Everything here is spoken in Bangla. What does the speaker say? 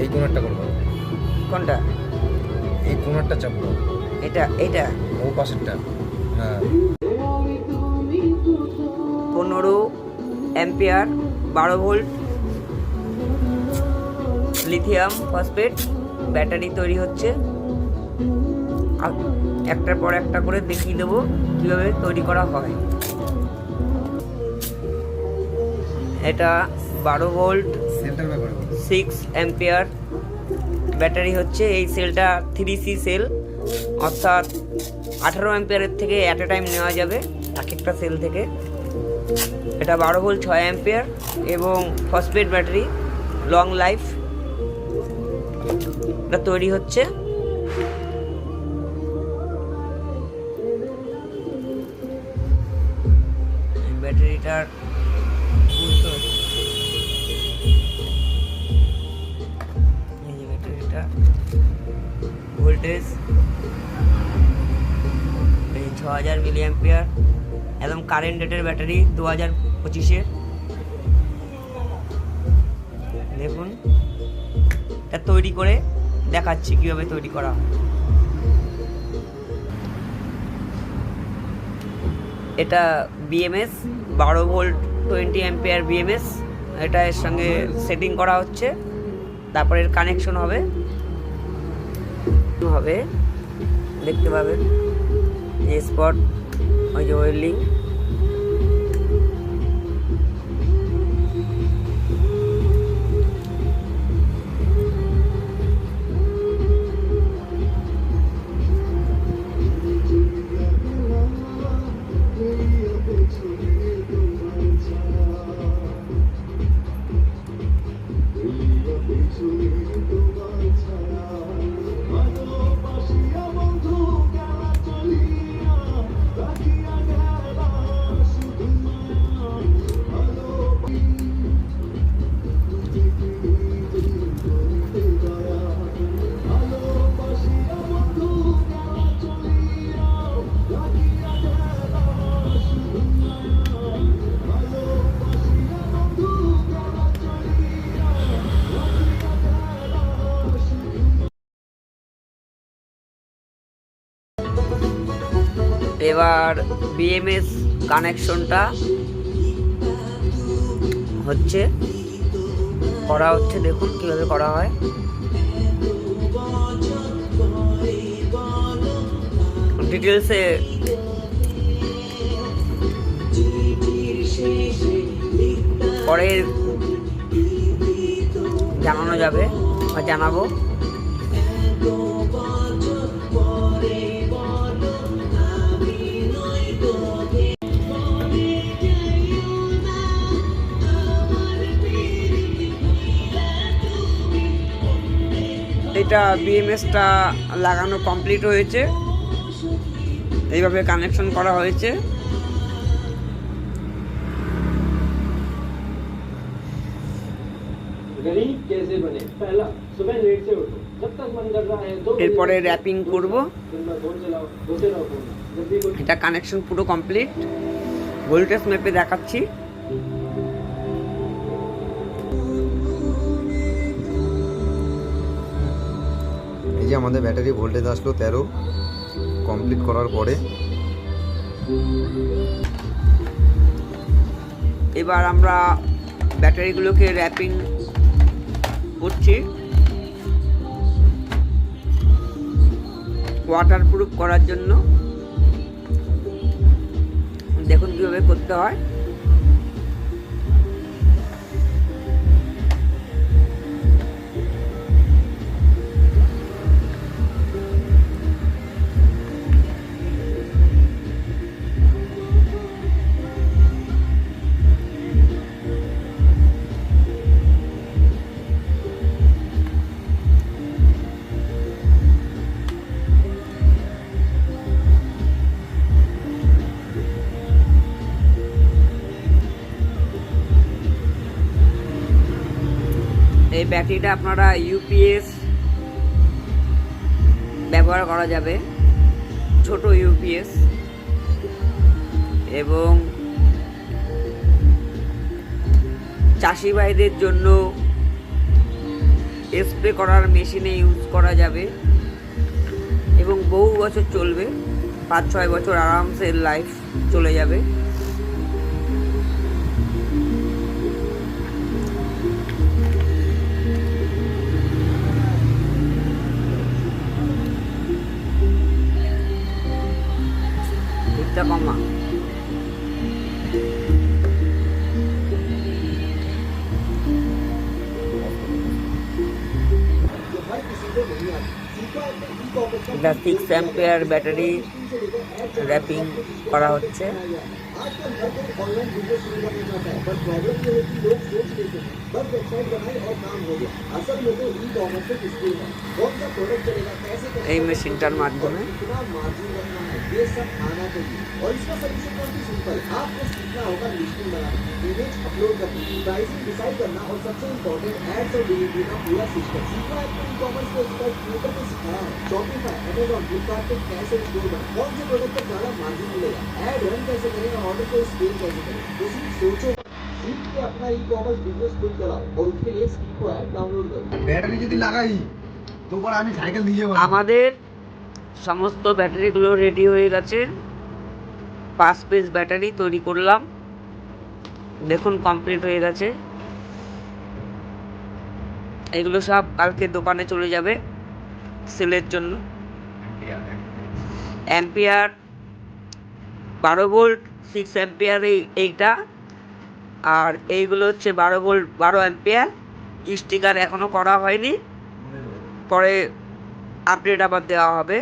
এই কোণারটা করবো। কোনটা? এই কোণারটা চাপবো। এটা ও পাশেরটা। হ্যাঁ। 15 ampere 12 volt lithium phosphate battery তৈরি হচ্ছে। একটার পর একটা করে দেখিয়ে দেবো কীভাবে তৈরি করা হয়। এটা 12 ভোল্ট 6 অ্যাম্পিয়ার ব্যাটারি হচ্ছে। এই সেলটা 3C সেল, অর্থাৎ 18 অ্যাম্পিয়ারের থেকে অ্যাট এ টাইম নেওয়া যাবে এক একটা সেল থেকে। এটা 12 ভোল্ট 6 অ্যাম্পিয়ার এবং ফসফেট ব্যাটারি, লং লাইফ। এটা তৈরি হচ্ছে। ব্যাটারিটার ভোল্টেজ 6000 মিলি অ্যাম্পিয়ার, একদম কারেন্ট রেটের ব্যাটারি 2025-এর। দেখুন এটা তৈরি করে দেখাচ্ছি কিভাবে তৈরি করা হয়। এটা বিএমএস 12 ভোল্ট 20 অ্যাম্পিয়ার বিএমএস। এটা এর সঙ্গে সেটিং করা হচ্ছে, তারপরে এর কানেকশন হবে দেখতে পাবেন যে স্পট, ওই যে ওয়েল্ডিং। এবার বিএমএস কানেকশনটা করা হচ্ছে, দেখুন কিভাবে করা হয়। ডিটেলসে পরে জানানো যাবে বা জানাবো। এটা বিএমএসটা লাগানো কমপ্লিট হয়েছে, এইভাবে কানেকশন করা হয়েছে। এরপরে র্যাপিং করব। এটা কানেকশন পুরো কমপ্লিট, ভোল্টেজ মেপে দেখাচ্ছি। এই যে আমাদের ব্যাটারি ভোল্টেজ আসলো 13। কমপ্লিট করার পরে এবার আমরা ব্যাটারিগুলোকে র্যাপিং করছি ওয়াটারপ্রুফ করার জন্য। দেখুন কিভাবে করতে হয়। এই ব্যাটারিটা আপনারা ইউপিএস ব্যবহার করা যাবে, ছোট ইউপিএস, এবং চাষি ভাইদের জন্য স্প্রে করার মেশিনে ইউজ করা যাবে এবং বহু বছর চলবে, 5-6 বছর আরামসে লাইফ চলে যাবে। দিকটা কমা। এটা 6 অ্যাম্পিয়ার ব্যাটারি র্যাপিং করা হচ্ছে। এই মেশিনটার মাধ্যমে ব্যাটারি যদি লাগাই তোবার আমি সাইকেল দিয়ে যাবো। আমাদের সমস্ত ব্যাটারিগুলো রেডি হয়ে গেছে। 5 পিস ব্যাটারি তৈরি করলাম, দেখুন কমপ্লিট হয়ে গেছে। এগুলো সব কালকে দোকানে চলে যাবে সেলের জন্য। অ্যাম্পিয়ার 12 ভোল্ট, 6 অ্যাম্পিয়ার এইটা, আর এইগুলো হচ্ছে 12 ভোল্ট 12 অ্যাম্পিয়ার। স্টিকার এখনো করা হয়নি, পরে আপডেট আবার দেওয়া হবে।